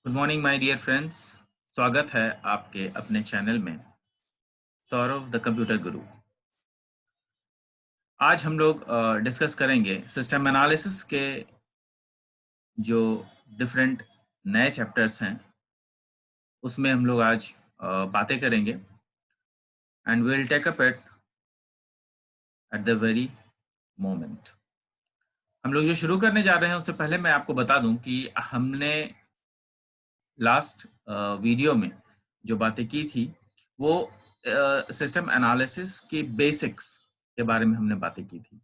Good morning my dear friends. स्वागत है आपके अपने चैनल में सौरभ द कंप्यूटर गुरु। आज हम लोग डिस्कस करेंगे सिस्टम एनालिसिस के जो डिफरेंट नए चैप्टर्स हैं उसमें हम लोग आज बातें करेंगे and we will take up at the very moment. हम लोग जो शुरू करने जा रहे हैं उससे पहले मैं आपको बता दूं कि हमने लास्ट वीडियो में जो बातें की थी वो सिस्टम एनालिसिस के बेसिक्स के बारे में हमने बातें की थी,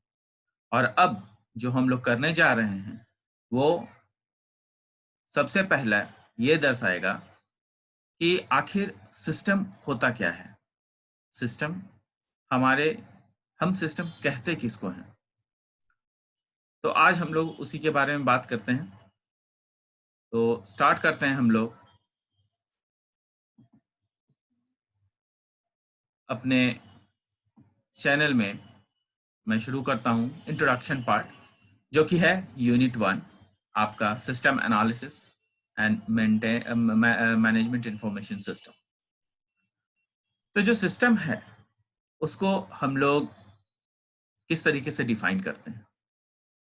और अब जो हम लोग करने जा रहे हैं वो सबसे पहला ये दर्शाएगा कि आखिर सिस्टम होता क्या है। सिस्टम हमारे हम सिस्टम कहते किसको हैं, तो आज हम लोग उसी के बारे में बात करते हैं। तो स्टार्ट करते हैं हम लोग अपने चैनल में। मैं शुरू करता हूं इंट्रोडक्शन पार्ट, जो कि है यूनिट 1 आपका system analysis and management information system. तो जो सिस्टम है उसको हम लोग किस तरीके से डिफाइन करते हैं,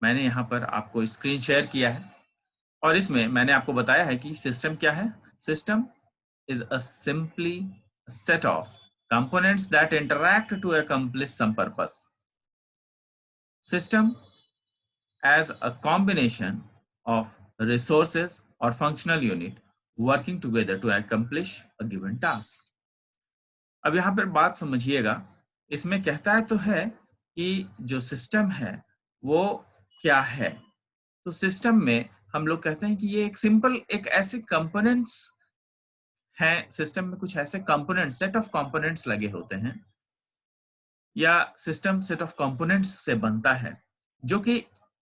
मैंने यहाँ पर आपको स्क्रीन शेयर किया है और इसमें मैंने आपको बताया है कि सिस्टम क्या है। System is a simply set of components that interact to accomplish some purpose. System as a combination of resources or functional unit working together to accomplish a given task. अब यहाँ पर बात समझिएगा, इसमें कहता है तो है कि जो सिस्टम है वो क्या है। तो सिस्टम में हम लोग कहते हैं कि ये एक सिंपल एक ऐसे कंपोनेंट्स हैं, सिस्टम में कुछ ऐसे कंपोनेंट्स सेट ऑफ कंपोनेंट्स लगे होते हैं या सिस्टम सेट ऑफ कंपोनेंट्स से बनता है जो कि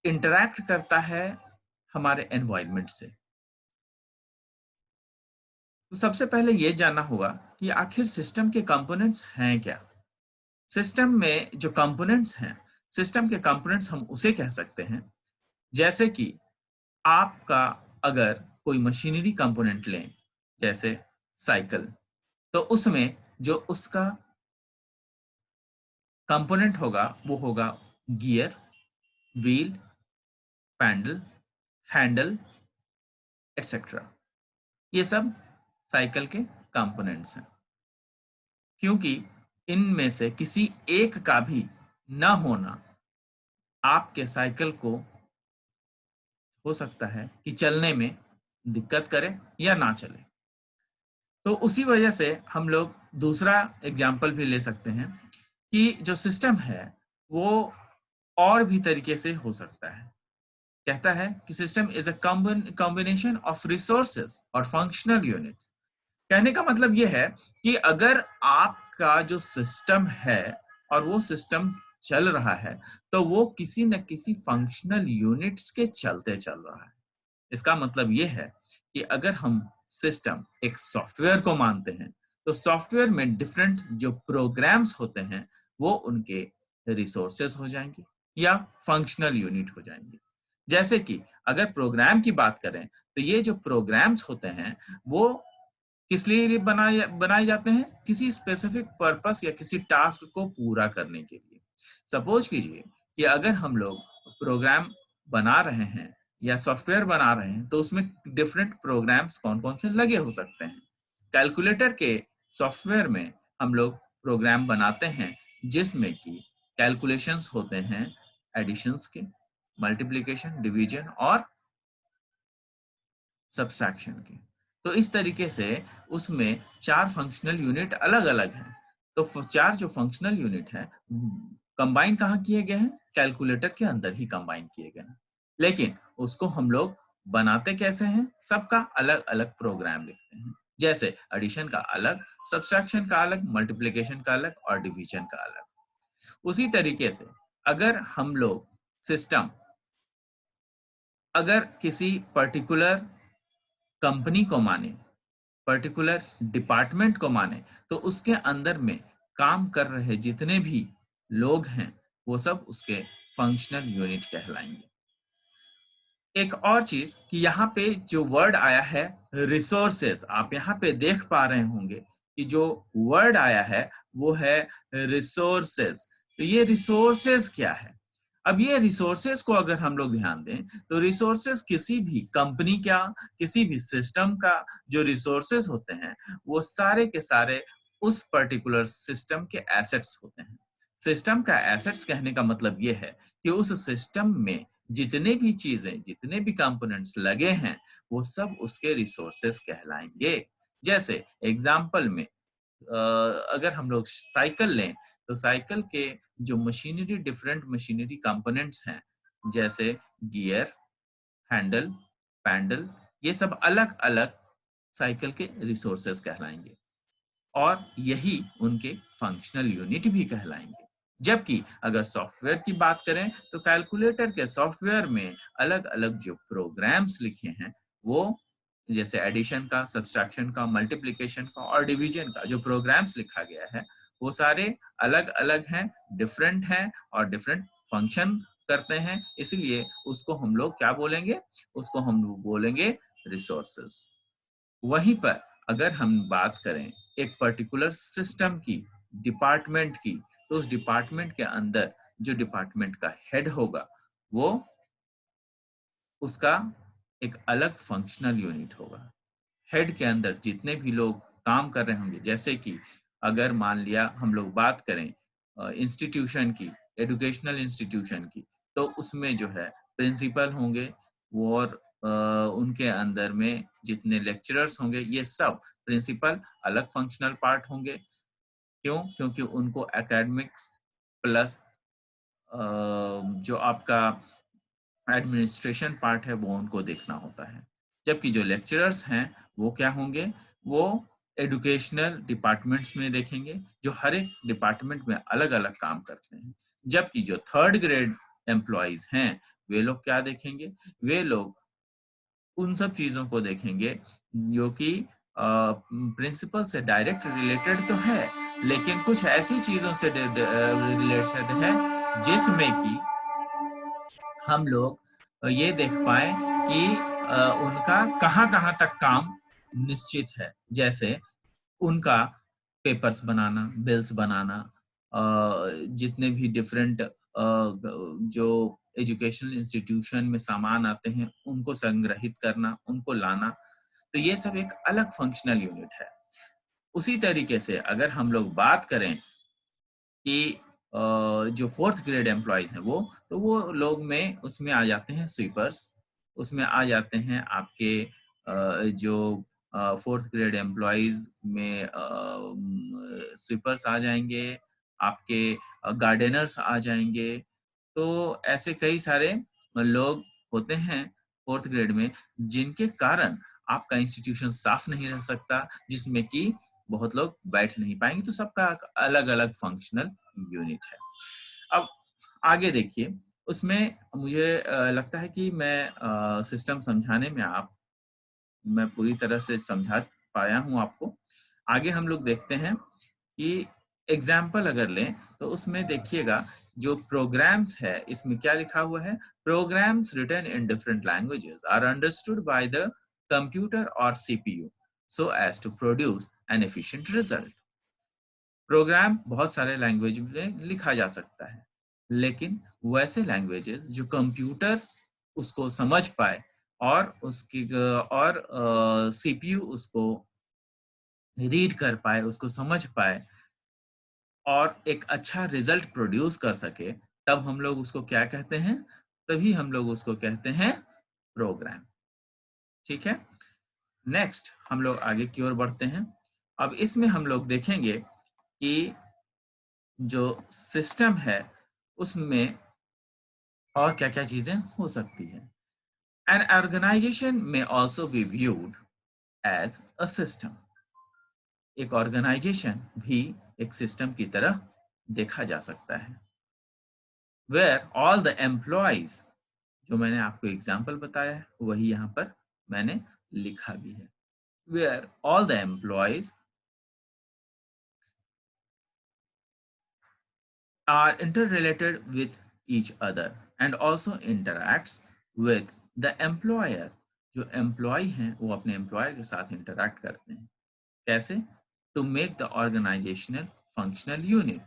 इंटरैक्ट करता है हमारे एनवायरनमेंट से। तो सबसे पहले ये जानना होगा कि आखिर सिस्टम के कंपोनेंट्स हैं क्या। सिस्टम में जो कंपोनेंट्स हैं, सिस्टम के कंपोनेंट्स हम उसे कह सकते हैं जैसे कि आपका अगर कोई मशीनरी कंपोनेंट लें जैसे साइकिल, तो उसमें जो उसका कंपोनेंट होगा वो होगा gear, wheel, pedal, handle etcetera. ये सब साइकिल के कंपोनेंट्स हैं। क्योंकि इनमें से किसी एक का भी ना होना आपके साइकिल को हो सकता है कि चलने में दिक्कत करे या ना चले। तो उसी वजह से हम लोग दूसरा एग्जाम्पल भी ले सकते हैं कि जो सिस्टम है वो और भी तरीके से हो सकता है। कहता है कि system is a combination of resources और फंक्शनल यूनिट्स। कहने का मतलब यह है कि अगर आपका जो सिस्टम है और वो सिस्टम चल रहा है तो वो किसी न किसी फंक्शनल यूनिट्स के चलते चल रहा है। इसका मतलब ये है कि अगर हम सिस्टम एक सॉफ्टवेयर को मानते हैं तो सॉफ्टवेयर में डिफरेंट जो प्रोग्राम्स होते हैं वो उनके रिसोर्सेज हो जाएंगे या फंक्शनल यूनिट हो जाएंगे। जैसे कि अगर प्रोग्राम की बात करें तो ये जो प्रोग्राम्स होते हैं वो किस लिए बनाए बनाए जाते हैं, किसी स्पेसिफिक पर्पस या किसी टास्क को पूरा करने के लिए। सपोज कीजिए कि अगर हम लोग प्रोग्राम बना रहे हैं या सॉफ्टवेयर बना रहे हैं तो उसमें डिफरेंट प्रोग्राम्स कौन कौन से लगे हो सकते हैं। कैलकुलेटर के सॉफ्टवेयर में हम लोग प्रोग्राम बनाते हैं जिसमें कि कैलकुलेशंस होते हैं एडिशंस के, मल्टीप्लिकेशन, डिवीजन और सब्सट्रैक्शन के। तो इस तरीके से उसमें 4 फंक्शनल यूनिट अलग अलग हैं। तो 4 जो फंक्शनल यूनिट है कंबाइन कहाँ किए गए हैं, कैलकुलेटर के अंदर ही कंबाइन किए गए हैं। लेकिन उसको हम लोग बनाते कैसे हैं, सबका अलग अलग प्रोग्राम लिखते हैं। जैसे एडिशन का अलग, सब्सट्रैक्शन का अलग, मल्टीप्लिकेशन का अलग और डिवीजन का अलग। उसी तरीके से अगर हम लोग सिस्टम अगर किसी पर्टिकुलर कंपनी को माने, पर्टिकुलर डिपार्टमेंट को माने, तो उसके अंदर में काम कर रहे जितने भी लोग हैं वो सब उसके फंक्शनल यूनिट कहलाएंगे। एक और चीज कि यहाँ पे जो वर्ड आया है रिसोर्सेज, आप यहाँ पे देख पा रहे होंगे कि जो वर्ड आया है वो है रिसोर्सेज। तो ये रिसोर्सेज क्या है? अब ये रिसोर्सेज को अगर हम लोग ध्यान दें तो रिसोर्सेज किसी भी कंपनी का, किसी भी सिस्टम का जो रिसोर्सेज होते हैं वो सारे के सारे उस पर्टिकुलर सिस्टम के एसेट्स होते हैं। सिस्टम का एसेट्स कहने का मतलब ये है कि उस सिस्टम में जितने भी चीजें, जितने भी कंपोनेंट्स लगे हैं वो सब उसके रिसोर्सेस कहलाएंगे। जैसे एग्जाम्पल में अगर हम लोग साइकिल लें तो साइकिल के जो मशीनरी, डिफरेंट मशीनरी कंपोनेंट्स हैं जैसे गियर, हैंडल, पैडल, ये सब अलग अलग साइकिल के रिसोर्सेस कहलाएंगे और यही उनके फंक्शनल यूनिट भी कहलाएंगे। जबकि अगर सॉफ्टवेयर की बात करें तो कैलकुलेटर के सॉफ्टवेयर में अलग अलग जो प्रोग्राम्स लिखे हैं वो, जैसे एडिशन का, सब्सट्रैक्शन का, मल्टीप्लिकेशन का और डिवीजन का जो प्रोग्राम्स लिखा गया है वो सारे अलग अलग हैं, डिफरेंट हैं और डिफरेंट फंक्शन करते हैं। इसलिए उसको हम लोग क्या बोलेंगे? उसको हम लोग बोलेंगे रिसोर्सेस। वहीं पर अगर हम बात करें एक पर्टिकुलर सिस्टम की, डिपार्टमेंट की, तो उस डिपार्टमेंट के अंदर जो डिपार्टमेंट का हेड होगा वो, उसका एक अलग फंक्शनल यूनिट होगा। हेड के अंदर जितने भी लोग काम कर रहे होंगे, जैसे कि अगर मान लिया हम लोग बात करें इंस्टीट्यूशन की, एजुकेशनल इंस्टीट्यूशन की, तो उसमें जो है प्रिंसिपल होंगे वो और उनके अंदर में जितने लेक्चरर्स होंगे ये सब प्रिंसिपल अलग फंक्शनल पार्ट होंगे। क्यों? क्योंकि उनको एकेडमिक्स प्लस जो आपका एडमिनिस्ट्रेशन पार्ट है वो उनको देखना होता है। जबकि जो लेक्चरर्स हैं वो क्या होंगे? वो एजुकेशनल डिपार्टमेंट्स में देखेंगे, जो हर एक डिपार्टमेंट में अलग अलग काम करते हैं। जबकि जो थर्ड ग्रेड एम्प्लॉयज हैं वे लोग क्या देखेंगे? वे लोग उन सब चीजों को देखेंगे जो कि प्रिंसिपल से डायरेक्ट रिलेटेड तो है लेकिन कुछ ऐसी चीजों से रिलेटेड है जिसमें कि हम लोग ये देख पाए कि उनका कहाँ कहाँ तक काम निश्चित है। जैसे उनका पेपर्स बनाना, बिल्स बनाना, जितने भी डिफरेंट जो एजुकेशनल इंस्टीट्यूशन में सामान आते हैं उनको संग्रहित करना, उनको लाना, तो ये सब एक अलग फंक्शनल यूनिट है। उसी तरीके से अगर हम लोग बात करें कि जो फोर्थ ग्रेड एम्प्लॉयज हैं वो, तो वो लोग में उसमें आ जाते हैं स्वीपर्स, उसमें आ जाते हैं आपके जो फोर्थ ग्रेड एम्प्लॉयज में स्वीपर्स आ जाएंगे, आपके गार्डनर्स आ जाएंगे। तो ऐसे कई सारे लोग होते हैं फोर्थ ग्रेड में जिनके कारण आपका इंस्टीट्यूशन साफ नहीं रह सकता, जिसमें कि बहुत लोग बैठ नहीं पाएंगे। तो सबका अलग अलग फंक्शनल यूनिट है। अब आगे देखिए, उसमें मुझे लगता है कि मैं सिस्टम समझाने में मैं पूरी तरह से समझा पाया हूं आपको। आगे हम लोग देखते हैं कि एग्जाम्पल अगर लें तो उसमें देखिएगा जो प्रोग्राम्स है इसमें क्या लिखा हुआ है? Programs written in different languages are understood by the computer और CPU so as to produce an efficient result. Program बहुत सारे लैंग्वेज में लिखा जा सकता है लेकिन वैसे लैंग्वेजेस जो कंप्यूटर उसको समझ पाए और उसकी और सीपीयू उसको रीड कर पाए, उसको समझ पाए और एक अच्छा रिजल्ट प्रोड्यूस कर सके, तब हम लोग उसको क्या कहते हैं? तभी हम लोग उसको कहते हैं प्रोग्राम। ठीक है, नेक्स्ट हम लोग आगे की ओर बढ़ते हैं। अब इसमें हम लोग देखेंगे कि जो सिस्टम है उसमें और क्या क्या चीजें हो सकती है। एन ऑर्गेनाइजेशन में also be viewed as a system. एक ऑर्गेनाइजेशन भी एक सिस्टम की तरह देखा जा सकता है। वेयर ऑल द एम्प्लॉयज, जो मैंने आपको एग्जाम्पल बताया है वही यहाँ पर मैंने लिखा भी है। Where all the employees are interrelated with each other and also interacts with the employer, जो एम्प्लॉय हैं वो अपने एम्प्लॉयर के साथ इंटरैक्ट करते हैं। कैसे? To make the organisational functional unit,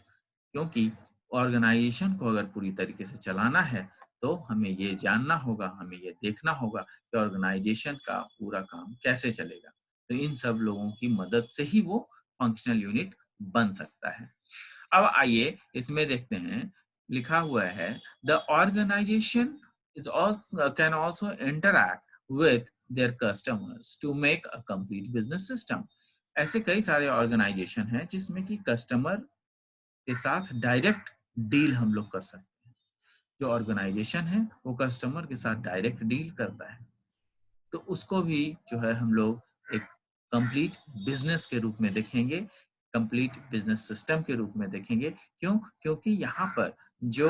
क्योंकि ऑर्गेनाइजेशन को अगर पूरी तरीके से चलाना है तो हमें ये जानना होगा, हमें ये देखना होगा कि ऑर्गेनाइजेशन का पूरा काम कैसे चलेगा। तो इन सब लोगों की मदद से ही वो फंक्शनल यूनिट बन सकता है। अब आइए इसमें देखते हैं, लिखा हुआ है the organisation is also can also interact with their customers to make a complete business system. ऐसे कई सारे ऑर्गेनाइजेशन हैं जिसमें कि कस्टमर के साथ डायरेक्ट डील हम लोग कर सकते हैं। जो ऑर्गेनाइजेशन है वो कस्टमर के साथ डायरेक्ट डील करता है, तो उसको भी जो है हम लोग एक कंप्लीट बिजनेस के रूप में देखेंगे, कंप्लीट बिजनेस सिस्टम के रूप में देखेंगे। क्यों? क्योंकि यहाँ पर जो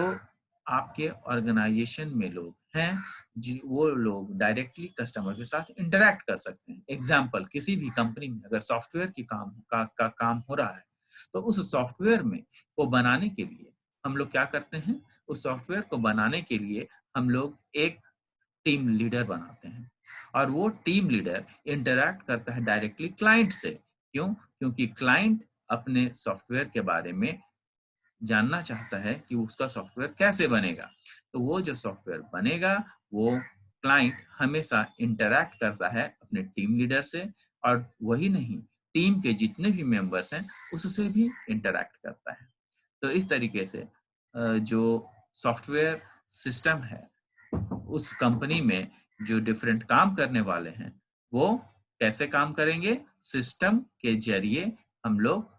आपके ऑर्गेनाइजेशन में लोग हैं जी, वो लोग डायरेक्टली कस्टमर के साथ इंटरैक्ट कर सकते हैं। एग्जाम्पल, किसी भी कंपनी में अगर सॉफ्टवेयर की काम हो रहा है, तो उस सॉफ्टवेयर में को बनाने के लिए हम लोग क्या करते हैं, उस सॉफ्टवेयर को बनाने के लिए हम लोग एक टीम लीडर बनाते हैं, और वो टीम लीडर इंटरैक्ट करता है डायरेक्टली क्लाइंट से। क्यों? क्योंकि क्लाइंट अपने सॉफ्टवेयर के बारे में जानना चाहता है कि उसका सॉफ्टवेयर कैसे बनेगा। तो वो जो सॉफ्टवेयर बनेगा वो क्लाइंट हमेशा इंटरैक्ट करता है अपने टीम लीडर से, और वही नहीं, टीम के जितने भी मेंबर्स हैं उससे भी इंटरैक्ट करता है। तो इस तरीके से जो सॉफ्टवेयर सिस्टम है उस कंपनी में जो डिफरेंट काम करने वाले हैं वो कैसे काम करेंगे, सिस्टम के जरिए हम लोग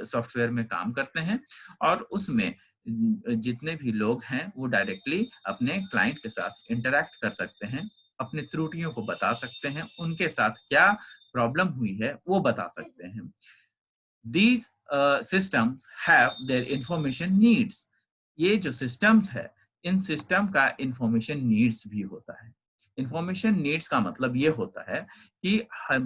सॉफ्टवेयर में काम करते हैं, और उसमें जितने भी लोग हैं वो डायरेक्टली अपने क्लाइंट के साथ इंटरैक्ट कर सकते हैं, अपनी त्रुटियों को बता सकते हैं, उनके साथ क्या प्रॉब्लम हुई है वो बता सकते हैं। These systems have their information needs. ये जो systems है, इन system का information needs भी होता है। information needs का मतलब ये होता है कि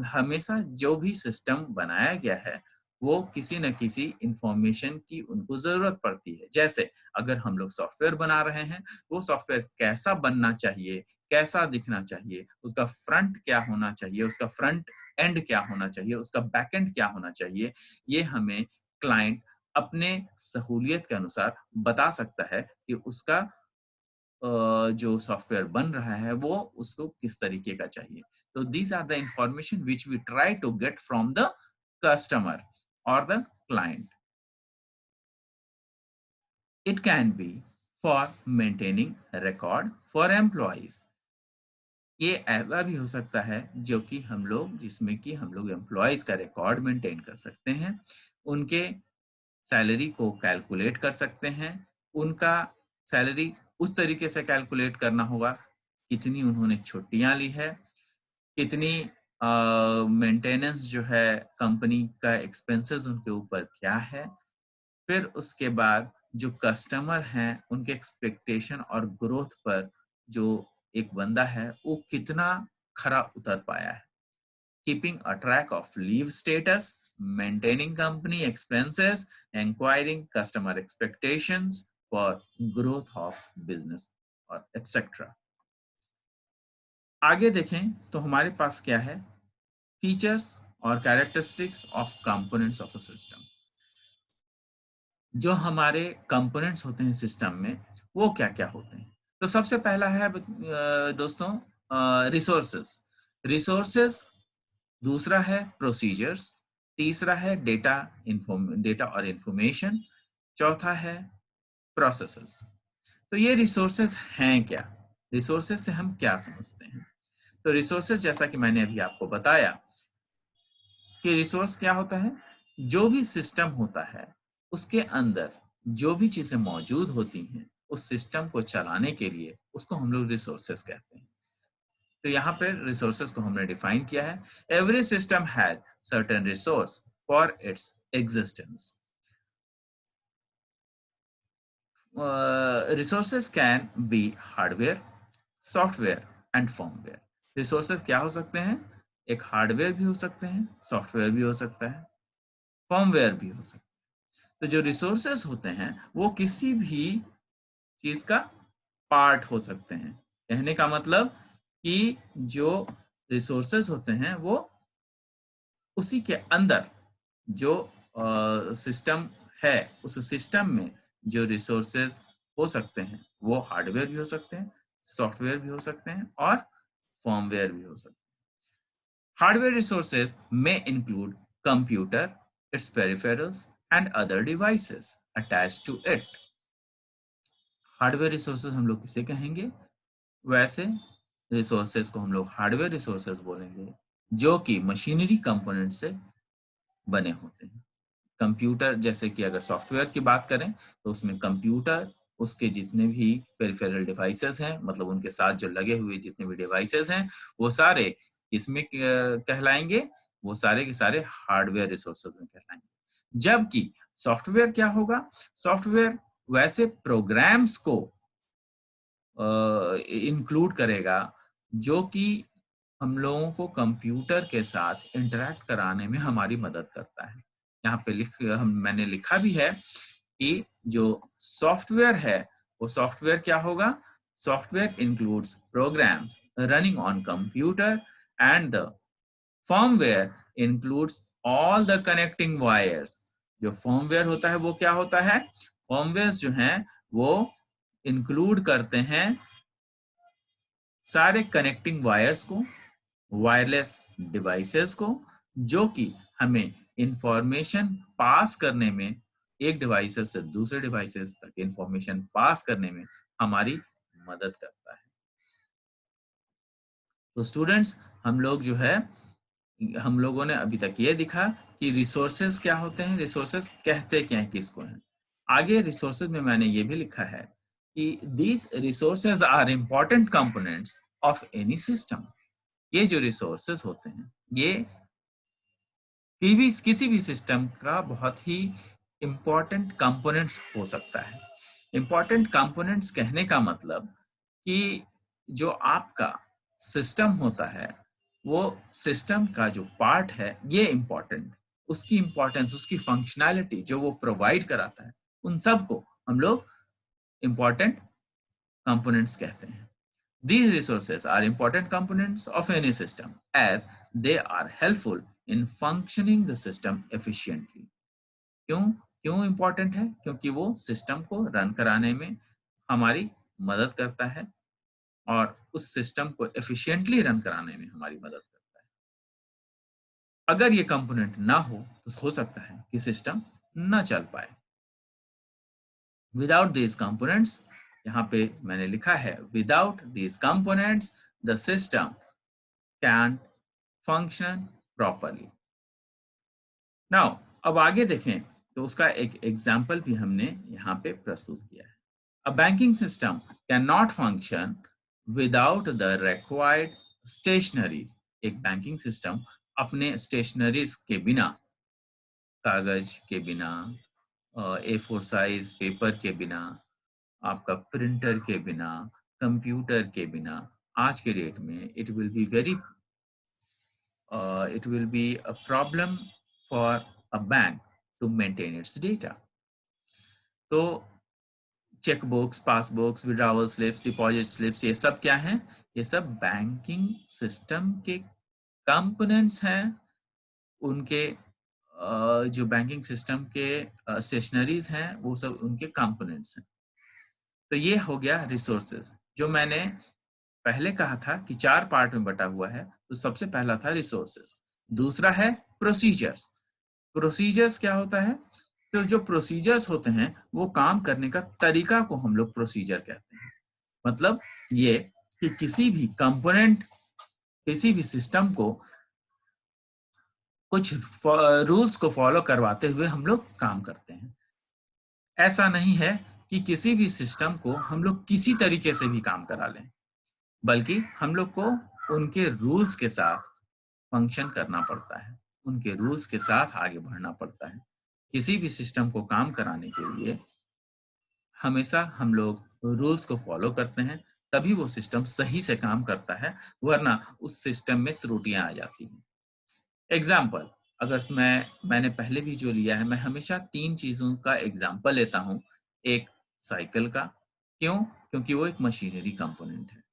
हमेशा जो भी system बनाया गया है वो किसी न किसी information की उनको जरूरत पड़ती है। जैसे अगर हम लोग सॉफ्टवेयर बना रहे हैं तो वो सॉफ्टवेयर कैसा बनना चाहिए, कैसा दिखना चाहिए, उसका फ्रंट क्या होना चाहिए, उसका फ्रंट एंड क्या होना चाहिए, उसका बैक एंड क्या होना चाहिए, ये हमें क्लाइंट अपने सहूलियत के अनुसार बता सकता है कि उसका जो सॉफ्टवेयर बन रहा है वो उसको किस तरीके का चाहिए। तो these are the information which we try to get from the customer और the client. It can be for maintaining record for employees. ये ऐसा भी हो सकता है जो कि हम लोग जिसमें कि हम लोग एम्प्लॉयज का रिकॉर्ड मेंटेन कर सकते हैं, उनके सैलरी को कैलकुलेट कर सकते हैं, उनका सैलरी उस तरीके से कैलकुलेट करना होगा कितनी उन्होंने छुट्टियां ली है, कितनी मेंटेनेंस जो है कंपनी का एक्सपेंसेस उनके ऊपर क्या है, फिर उसके बाद जो कस्टमर हैं उनके एक्सपेक्टेशन और ग्रोथ पर जो एक बंदा है वो कितना खरा उतर पाया है। Keeping a track of leave status, maintaining company expenses, enquiring customer expectations for growth of business और एक्सेट्रा। आगे देखें तो हमारे पास क्या है, फीचर्स और characteristics of components of a system. जो हमारे कंपोनेंट्स होते हैं सिस्टम में वो क्या क्या होते हैं। तो सबसे पहला है दोस्तों रिसोर्सेस। रिसोर्सेस, दूसरा है प्रोसीजर्स, तीसरा है डेटा और इंफॉर्मेशन, चौथा है प्रोसेसेस। तो ये रिसोर्सेस हैं क्या, रिसोर्सेस से हम क्या समझते हैं। तो रिसोर्सेस जैसा कि मैंने अभी आपको बताया कि रिसोर्स क्या होता है, जो भी सिस्टम होता है उसके अंदर जो भी चीजें मौजूद होती हैं उस सिस्टम को चलाने के लिए उसको हम लोग रिसोर्सेस कहते हैं। तो यहाँ पे रिसोर्सेस को हमने डिफाइन किया है, every system has certain resource for its existence. Resources can be hardware, software and firmware. Resources क्या हो सकते हैं, एक हार्डवेयर भी हो सकते हैं, सॉफ्टवेयर भी हो सकता है, फर्मवेयर भी हो सकता है। तो जो रिसोर्सेस होते हैं वो किसी भी चीज का पार्ट हो सकते हैं, कहने का मतलब कि जो रिसोर्सेज होते हैं वो उसी के अंदर जो सिस्टम है, उस सिस्टम में जो रिसोर्सेज हो सकते हैं वो हार्डवेयर भी हो सकते हैं, सॉफ्टवेयर भी हो सकते हैं और फर्मवेयर भी हो सकते हैं। Hardware resources may include computer, its peripherals and other devices attached to it. Hardware resources हम लोग किसे कहेंगे? वैसे रिसोर्सेज को हम लोग हार्डवेयर रिसोर्सेज बोलेंगे जो कि मशीनरी कंपोनेंट से बने होते हैं। कंप्यूटर, जैसे कि अगर सॉफ्टवेयर की बात करें तो उसमें कंप्यूटर, उसके जितने भी पेरिफेरल डिवाइसेस हैं, मतलब उनके साथ जो लगे हुए जितने भी डिवाइसेस हैं, वो सारे इसमें कहलाएंगे, वो सारे के सारे हार्डवेयर रिसोर्सेज में कहलाएंगे। जबकि सॉफ्टवेयर क्या होगा? सॉफ्टवेयर वैसे प्रोग्राम्स को इंक्लूड करेगा जो कि हम लोगों को कंप्यूटर के साथ इंटरैक्ट कराने में हमारी मदद करता है। यहाँ पे मैंने लिखा भी है कि जो सॉफ्टवेयर है वो सॉफ्टवेयर क्या होगा? Software includes programs running on computer and the firmware includes all the connecting wires. जो फर्मवेयर होता है वो क्या होता है? फर्मवेयर जो हैं वो इंक्लूड करते हैं सारे कनेक्टिंग वायर्स को, वायरलेस डिवाइसेस को, जो कि हमें इंफॉर्मेशन पास करने में, एक डिवाइसेस से दूसरे डिवाइसेस तक इंफॉर्मेशन पास करने में हमारी मदद करता है। तो स्टूडेंट्स, हम लोग जो है, हम लोगों ने अभी तक ये दिखा कि रिसोर्सेज क्या होते हैं, रिसोर्सेज कहते क्या है, किसको हैं। आगे रिसोर्सेज में मैंने ये भी लिखा है कि these resources are important components of any system. ये जो रिसोर्सेज होते हैं ये किसी भी सिस्टम का बहुत ही इम्पोर्टेंट कंपोनेंट्स हो सकता है। इम्पोर्टेंट कंपोनेंट्स कहने का मतलब कि जो आपका सिस्टम होता है वो सिस्टम का जो पार्ट है ये इम्पोर्टेंट, उसकी इम्पोर्टेंस, उसकी फंक्शनैलिटी जो वो प्रोवाइड कराता है, उन सबको हम लोग इम्पोर्टेंट कंपोनेंट्स कहते हैं। These resources are important components of any system as they are helpful in functioning the system efficiently. क्यों क्यों इंपॉर्टेंट है? क्योंकि वो सिस्टम को रन कराने में हमारी मदद करता है और उस सिस्टम को एफिशिएंटली रन कराने में हमारी मदद करता है। अगर ये कंपोनेंट ना हो तो हो सकता है कि सिस्टम ना चल पाए। विदाउट these components, यहाँ पे मैंने लिखा है without these components the system can function properly. Now, अब आगे देखें तो उसका एक एग्जाम्पल भी हमने यहाँ पे प्रस्तुत किया है। A banking system cannot function without the required stationaries. एक बैंकिंग सिस्टम अपने स्टेशनरीज के बिना, कागज के बिना, A4 साइज पेपर के बिना, आपका प्रिंटर के बिना, कंप्यूटर के बिना, आज के डेट में it will be a problem for a bank to maintain its data. तो cheque books, passbooks, withdrawal slips, deposit slips, ये सब क्या हैं? ये सब बैंकिंग सिस्टम के कंपोनेंट्स हैं। उनके जो बैंकिंग सिस्टम के स्टेशनरीज हैं वो सब उनके कंपोनेंट्स हैं। तो ये हो गया रिसोर्सेज। जो मैंने पहले कहा था कि 4 पार्ट में बटा हुआ है, तो सबसे पहला था रिसोर्सेज, दूसरा है प्रोसीजर्स। प्रोसीजर्स क्या होता है? तो जो प्रोसीजर्स होते हैं वो काम करने का तरीका को हम लोग प्रोसीजर कहते हैं। मतलब ये कि किसी भी कंपोनेंट, किसी भी सिस्टम को कुछ रूल्स को फॉलो करवाते हुए हम लोग काम करते हैं। ऐसा नहीं है कि किसी भी सिस्टम को हम लोग किसी तरीके से भी काम करा लें, बल्कि हम लोग को उनके रूल्स के साथ फंक्शन करना पड़ता है, उनके रूल्स के साथ आगे बढ़ना पड़ता है। किसी भी सिस्टम को काम कराने के लिए हमेशा हम लोग रूल्स को फॉलो करते हैं, तभी वो सिस्टम सही से काम करता है, वरना उस सिस्टम में त्रुटियां आ जाती हैं। एग्जाम्पल, अगर मैंने पहले भी जो लिया है, मैं हमेशा 3 चीजों का एग्जाम्पल लेता हूं। एक साइकिल का, क्यों? क्योंकि वो एक मशीनरी कंपोनेंट है।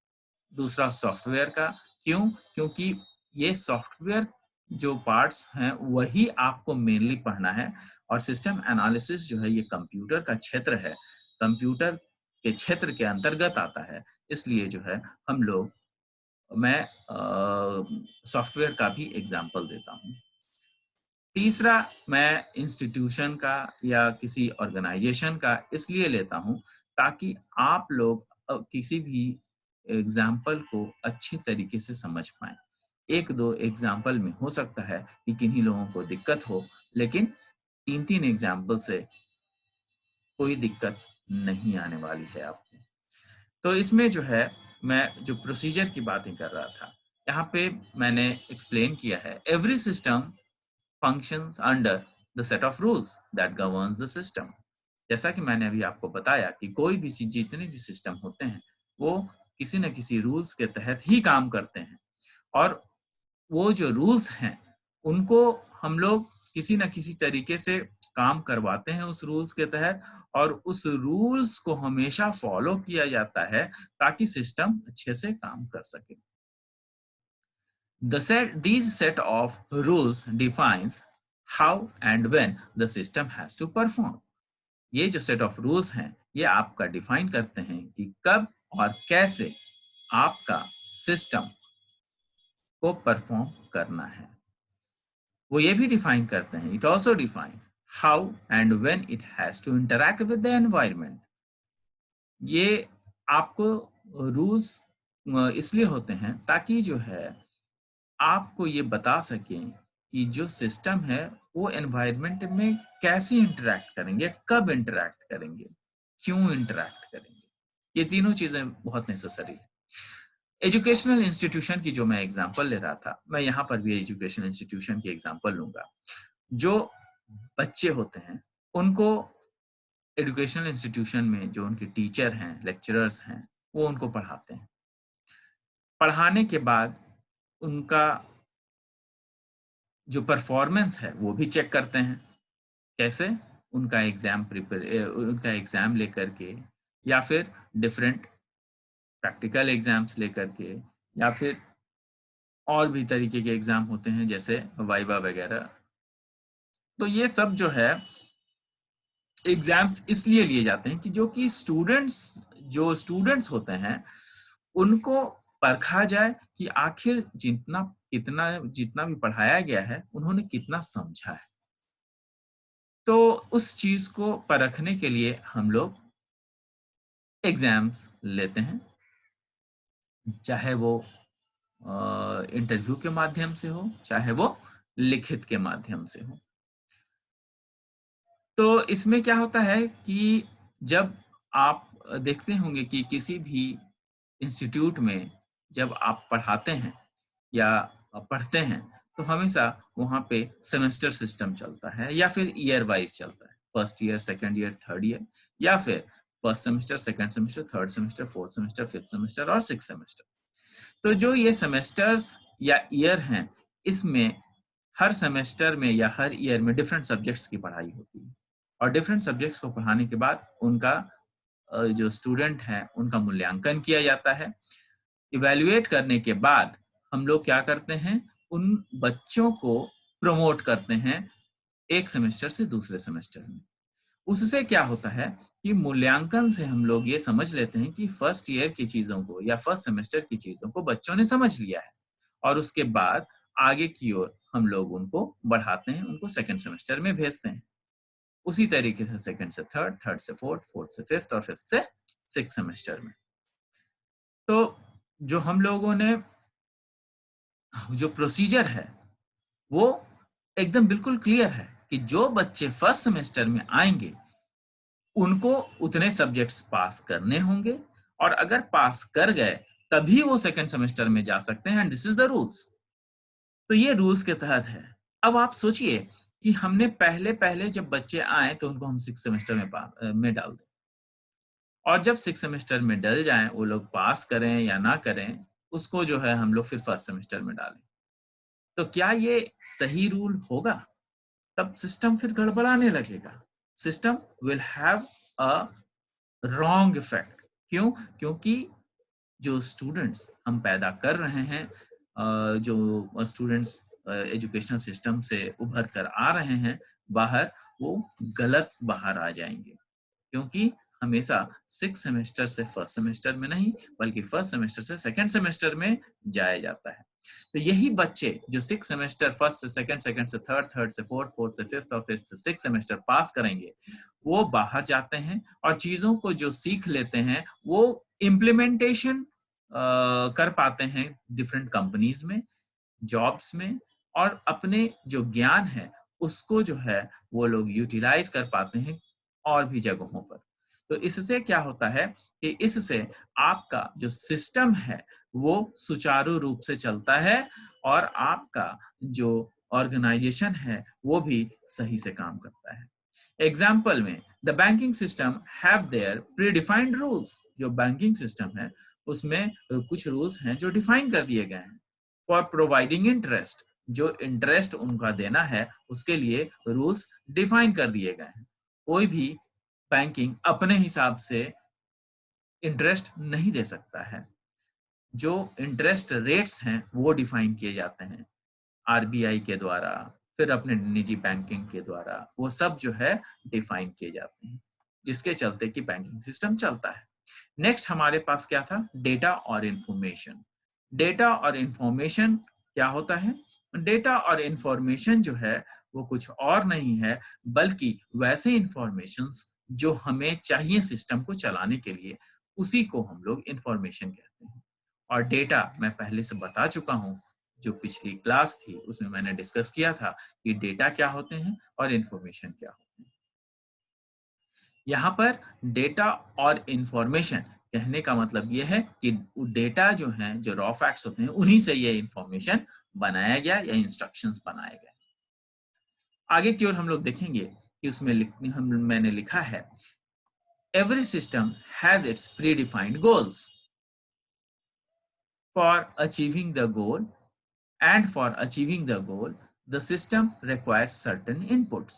दूसरा सॉफ्टवेयर का। क्यों? क्योंकि ये सॉफ्टवेयर जो पार्ट्स हैं वही आपको मेनली पढ़ना है, और सिस्टम एनालिसिस जो है ये कंप्यूटर का क्षेत्र है, कंप्यूटर के क्षेत्र के अंतर्गत आता है। इसलिए जो है हम लोग, मैं सॉफ्टवेयर का भी एग्जांपल देता हूँ। तीसरा, मैं इंस्टीट्यूशन का या किसी ऑर्गेनाइजेशन का इसलिए लेता हूँ ताकि आप लोग किसी भी एग्जाम्पल को अच्छी तरीके से समझ पाएँ। 1-2 एग्जाम्पल में हो सकता है कि किन्हीं लोगों को दिक्कत हो, लेकिन 3-3 एग्जाम्पल से कोई दिक्कत नहीं आने वाली है आपको। तो इसमें जो है, मैं जो प्रोसीजर की बातें कर रहा था, यहाँ पे मैंने एक्सप्लेन किया है, every system functions under the set of rules that governs the system। जैसा कि मैंने अभी आपको बताया कि कोई भी जितने भी सिस्टम होते हैं वो किसी न किसी रूल्स के तहत ही काम करते हैं, और वो जो रूल्स हैं उनको हम लोग किसी न किसी तरीके से काम करवाते हैं उस रूल्स के तहत, और उस रूल्स को हमेशा फॉलो किया जाता है ताकि सिस्टम अच्छे से काम कर सके। These set of rules defines how and when the system has to perform। ये जो set of rules हैं, ये आपका define करते हैं कि कब और कैसे आपका system को perform करना है। वो ये भी define करते हैं, it also defines how and when it has to interact with the environment। ये आपको rules इसलिए होते हैं ताकि जो है आपको ये बता सकें कि जो सिस्टम है वो एनवायरनमेंट में कैसे इंटरैक्ट करेंगे, कब इंटरैक्ट करेंगे, क्यों इंटरैक्ट करेंगे। ये तीनों चीजें बहुत नेसेसरी है। एजुकेशनल इंस्टीट्यूशन की जो मैं एग्जांपल ले रहा था, मैं यहाँ पर भी एजुकेशनल इंस्टीट्यूशन की एग्जांपल लूंगा। जो बच्चे होते हैं उनको एजुकेशनल इंस्टीट्यूशन में जो उनके टीचर हैं, लेक्चरर्स हैं, वो उनको पढ़ाते हैं। पढ़ाने के बाद उनका जो परफॉर्मेंस है वो भी चेक करते हैं। कैसे? उनका एग्जाम लेकर के, या फिर डिफरेंट प्रैक्टिकल एग्जाम्स लेकर के, या फिर और भी तरीके के एग्जाम होते हैं जैसे वाइवा वगैरह। तो ये सब जो है एग्जाम्स इसलिए लिए जाते हैं कि जो स्टूडेंट्स होते हैं उनको परखा जाए कि आखिर जितना भी पढ़ाया गया है उन्होंने कितना समझा है। तो उस चीज को परखने के लिए हम लोग एग्जाम्स लेते हैं, चाहे वो इंटरव्यू के माध्यम से हो, चाहे वो लिखित के माध्यम से हो। तो इसमें क्या होता है कि जब आप देखते होंगे कि किसी भी इंस्टीट्यूट में जब आप पढ़ाते हैं या पढ़ते हैं तो हमेशा वहाँ पे सेमेस्टर सिस्टम चलता है या फिर ईयर वाइज चलता है, first year, second year, third year, या फिर first semester, second semester, third semester, fourth semester, fifth semester और सिक्स सेमेस्टर। तो जो ये सेमेस्टर्स या ईयर हैं, इसमें हर सेमेस्टर में या हर ईयर में डिफरेंट सब्जेक्ट्स की पढ़ाई होती है, और डिफरेंट सब्जेक्ट्स को पढ़ाने के बाद उनका जो स्टूडेंट है उनका मूल्यांकन किया जाता है। इवैल्यूएट करने के बाद हम लोग क्या करते हैं, उन बच्चों को प्रमोट करते हैं एक सेमेस्टर से दूसरे सेमेस्टर में। उससे क्या होता है कि मूल्यांकन से हम लोग ये समझ लेते हैं कि फर्स्ट ईयर की चीजों को या फर्स्ट सेमेस्टर की चीजों को बच्चों ने समझ लिया है, और उसके बाद आगे की ओर हम लोग उनको बढ़ाते हैं, उनको सेकंड सेमेस्टर में भेजते हैं। उसी तरीके से सेकंड से थर्ड, थर्ड से फोर्थ, फोर्थ से फिफ्थ और फिफ्थ से सिक्स सेमेस्टर में। तो जो हम लोगों ने जो प्रोसीजर है वो एकदम बिल्कुल क्लियर है कि जो बच्चे फर्स्ट सेमेस्टर में आएंगे उनको उतने सब्जेक्ट्स पास करने होंगे, और अगर पास कर गए तभी वो सेकंड सेमेस्टर में जा सकते हैं, and this is the rules. तो ये रूल्स के तहत है। अब आप सोचिए कि हमने पहले पहले जब बच्चे आए तो उनको हम सिक्स सेमेस्टर में डाल दें, और जब सिक्स सेमेस्टर में डल जाएं, वो लोग पास करें या ना करें, उसको जो है हम लोग फिर फर्स्ट सेमेस्टर में डालें, तो क्या ये सही रूल होगा? तब सिस्टम फिर गड़बड़ाने लगेगा। System will have a wrong effect. क्यों? क्योंकि जो स्टूडेंट्स हम पैदा कर रहे हैं, जो स्टूडेंट्स एजुकेशनल सिस्टम से उभर कर आ रहे हैं बाहर, वो गलत बाहर आ जाएंगे, क्योंकि हमेशा 6 सेमेस्टर से फर्स्ट सेमेस्टर में नहीं, बल्कि फर्स्ट सेमेस्टर से सेकंड सेमेस्टर में जाया जाता है। तो यही बच्चे जो 6 सेमेस्टर फर्स्ट से सेकंड, सेकंड से थर्ड, थर्ड से फोर्थ, फोर्थ से फिफ्थ और फिफ्थ से सिक्स सेमेस्टर पास करेंगे, वो बाहर जाते हैं और चीजों को जो सीख लेते हैं वो इम्प्लीमेंटेशन कर पाते हैं डिफरेंट कंपनीज में, जॉब्स में, और अपने जो ज्ञान है उसको जो है वो लोग यूटिलाइज कर पाते हैं और भी जगहों पर। तो इससे क्या होता है कि इससे आपका जो सिस्टम है वो सुचारू रूप से चलता है और आपका जो ऑर्गेनाइजेशन है वो भी सही से काम करता है। एग्जाम्पल में, the banking system have their pre defined rules. जो बैंकिंग सिस्टम है उसमें कुछ रूल्स हैं जो डिफाइन कर दिए गए हैं। फॉर प्रोवाइडिंग इंटरेस्ट, जो इंटरेस्ट उनका देना है उसके लिए रूल्स डिफाइन कर दिए गए हैं। कोई भी बैंकिंग अपने हिसाब से इंटरेस्ट नहीं दे सकता है। जो इंटरेस्ट रेट्स हैं वो डिफाइन किए जाते हैं आरबीआई के द्वारा, फिर अपने निजी बैंकिंग के द्वारा, वो सब जो है डिफाइन किए जाते हैं, जिसके चलते कि बैंकिंग सिस्टम चलता है। नेक्स्ट हमारे पास क्या था? डेटा और इंफॉर्मेशन। डेटा और इंफॉर्मेशन क्या होता है? डेटा और इंफॉर्मेशन जो है वो कुछ और नहीं है बल्कि वैसे इंफॉर्मेशंस जो हमें चाहिए सिस्टम को चलाने के लिए, उसी को हम लोग इंफॉर्मेशन कहते हैं। और डेटा मैं पहले से बता चुका हूं, जो पिछली क्लास थी उसमें मैंने डिस्कस किया था कि डेटा क्या होते हैं और इंफॉर्मेशन क्या होते हैं। यहाँ पर डेटा और इंफॉर्मेशन कहने का मतलब ये है कि डेटा जो है, जो रॉ फैक्ट्स होते हैं, उन्हीं से ये इंफॉर्मेशन बनाया गया या इंस्ट्रक्शंस बनाए गए। आगे की ओर हम लोग देखेंगे कि उसमें मैंने लिखा है, every system has its pre defined goals. For achieving the goal and for achieving the goal the system requires certain inputs।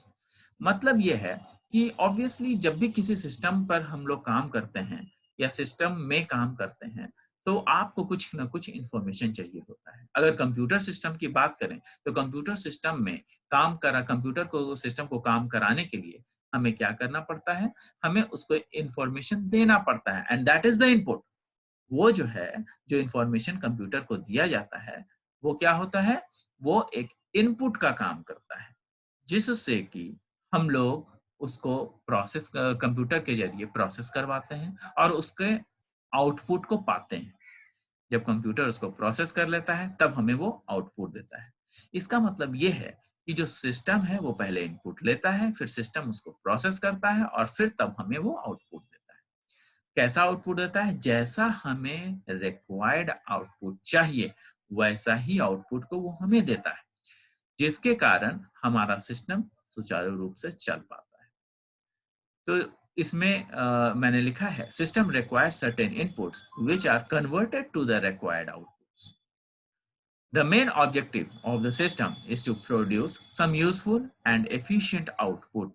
मतलब ये है कि ऑब्वियसली जब भी किसी सिस्टम पर हम लोग काम करते हैं या सिस्टम में काम करते हैं तो आपको कुछ ना कुछ इंफॉर्मेशन चाहिए होता है। अगर कंप्यूटर सिस्टम की बात करें तो कंप्यूटर सिस्टम में कंप्यूटर को सिस्टम को काम कराने के लिए हमें क्या करना पड़ता है? हमें उसको इंफॉर्मेशन देना पड़ता है and that is the input. वो जो है, जो इंफॉर्मेशन कंप्यूटर को दिया जाता है वो क्या होता है? वो एक इनपुट का काम करता है, जिससे कि हम लोग उसको कंप्यूटर के जरिए प्रोसेस करवाते हैं और उसके आउटपुट को पाते हैं। जब कंप्यूटर उसको प्रोसेस कर लेता है तब हमें वो आउटपुट देता है। इसका मतलब ये है कि जो सिस्टम है वो पहले इनपुट लेता है, फिर सिस्टम उसको प्रोसेस करता है और फिर तब हमें वो आउटपुट देता है। कैसा आउटपुट देता है? जैसा हमें रिक्वायर्ड आउटपुट चाहिए वैसा ही आउटपुट को वो हमें देता है, जिसके कारण हमारा सिस्टम सुचारू रूप से चल पाता है। तो इसमें मैंने लिखा है, system requires certain inputs which are converted to the required outputs. The main objective of the system is to produce some useful and efficient output।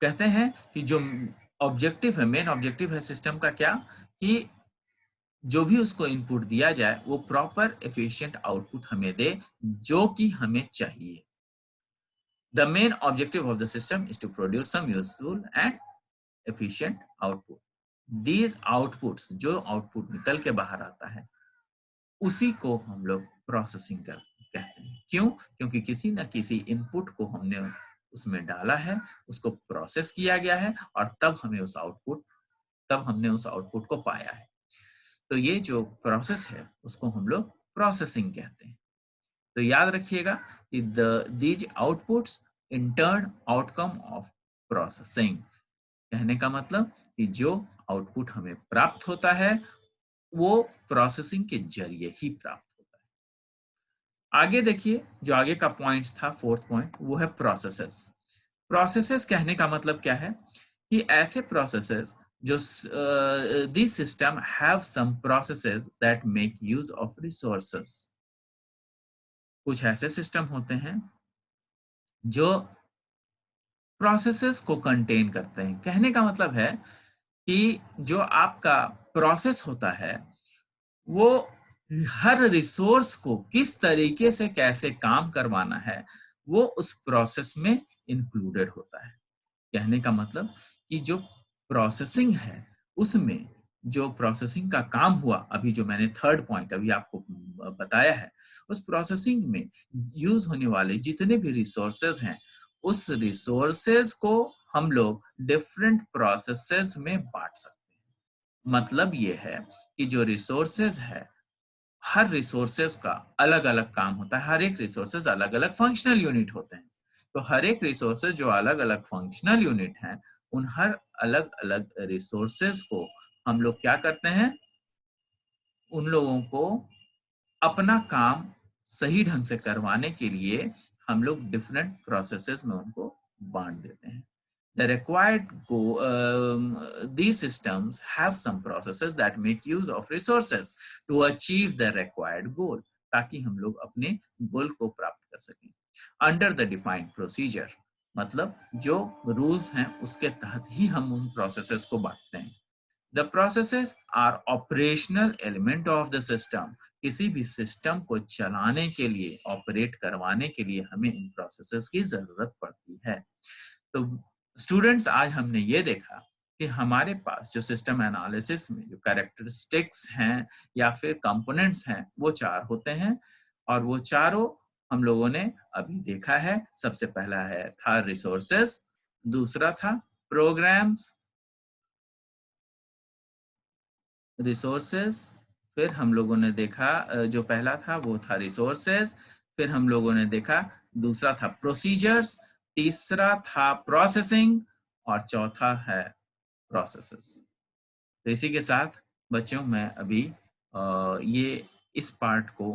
कहते हैं कि जो ऑब्जेक्टिव है, मेन ऑब्जेक्टिव है सिस्टम का क्या, कि जो भी उसको इनपुट दिया जाए वो प्रॉपर एफिशिएंट आउटपुट हमें दे जो कि हमें चाहिए। The main objective of the system is to produce some useful and efficient output. These outputs, जो आउटपुट निकल के बाहर आता है उसी को हम लोग प्रोसेसिंग कर कहते हैं। क्यों? क्योंकि किसी न किसी इनपुट को हमने उसमें डाला है, उसको प्रोसेस किया गया है और तब हमने उस आउटपुट को पाया है। तो ये जो प्रोसेस है उसको हम लोग प्रोसेसिंग कहते हैं। तो याद रखिएगा कि these outputs in turn outcome of processing. कहने का मतलब कि जो आउटपुट हमें प्राप्त होता है वो प्रोसेसिंग के जरिए ही प्राप्त होता है। आगे देखिए, जो आगे का पॉइंट्स था, फोर्थ पॉइंट, वो है प्रोसेसेस। प्रोसेसेस कहने का मतलब क्या है कि ऐसे प्रोसेसेस जो this system have some processes that make use of resources. कुछ ऐसे सिस्टम होते हैं जो प्रोसेसेस को कंटेन करते हैं। कहने का मतलब है कि जो आपका प्रोसेस होता है वो हर रिसोर्स को किस तरीके से कैसे काम करवाना है वो उस प्रोसेस में इंक्लूडेड होता है। कहने का मतलब कि जो प्रोसेसिंग है उसमें जो प्रोसेसिंग का काम हुआ, अभी जो मैंने थर्ड पॉइंट अभी आपको बताया है, उस प्रोसेसिंग में यूज होने वाले जितने भी रिसोर्सेज हैं उस रिसोर्सेज को हम लोग डिफरेंट प्रोसेसेस में बांट सकते हैं। मतलब ये है कि जो रिसोर्सेज है हर रिसोर्सेज का अलग अलग काम होता है, हर एक रिसोर्सेज अलग अलग फंक्शनल यूनिट होते हैं। तो हर एक रिसोर्सेज जो अलग अलग फंक्शनल यूनिट हैं उन हर अलग अलग रिसोर्सेज को हम लोग क्या करते हैं, उन लोगों को अपना काम सही ढंग से करवाने के लिए हम लोग डिफरेंट प्रोसेसेस में उनको बांट देते हैं। The required these systems have some processes that make use of resources to achieve the required goal, ताकि हम लोग अपने गोल को प्राप्त कर सकें। Under the defined procedure, मतलब जो रूल्स हैं उसके तहत ही हम उन प्रोसेसेस को बांटते हैं। The processes are operational element of the system. किसी भी सिस्टम को चलाने के लिए, ऑपरेट करवाने के लिए हमें इन प्रोसेसेस की जरूरत पड़ती है। तो स्टूडेंट्स, आज हमने ये देखा कि हमारे पास जो सिस्टम एनालिसिस में जो कैरेक्टरिस्टिक्स हैं या फिर कंपोनेंट्स हैं वो चार होते हैं, और वो चारों हम लोगों ने अभी देखा है। सबसे पहला है था रिसोर्सेस, दूसरा था प्रोग्राम्स, रिसोर्सेज, फिर हम लोगों ने देखा जो पहला था वो था रिसोर्सेज, फिर हम लोगों ने देखा दूसरा था प्रोसीजर्स, तीसरा था प्रोसेसिंग, और चौथा है प्रोसेसेस। तो इसी के साथ बच्चों मैं अभी ये इस पार्ट को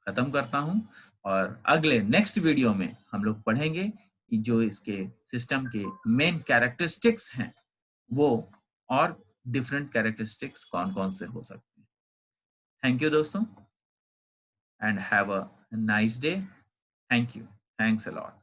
खत्म करता हूं, और अगले नेक्स्ट वीडियो में हम लोग पढ़ेंगे कि जो इसके सिस्टम के मेन कैरेक्टरिस्टिक्स हैं वो और डिफरेंट कैरेक्टरिस्टिक्स कौन कौन से हो सकते हैं। थैंक यू दोस्तों, and have a nice day. Thank you, thanks a lot.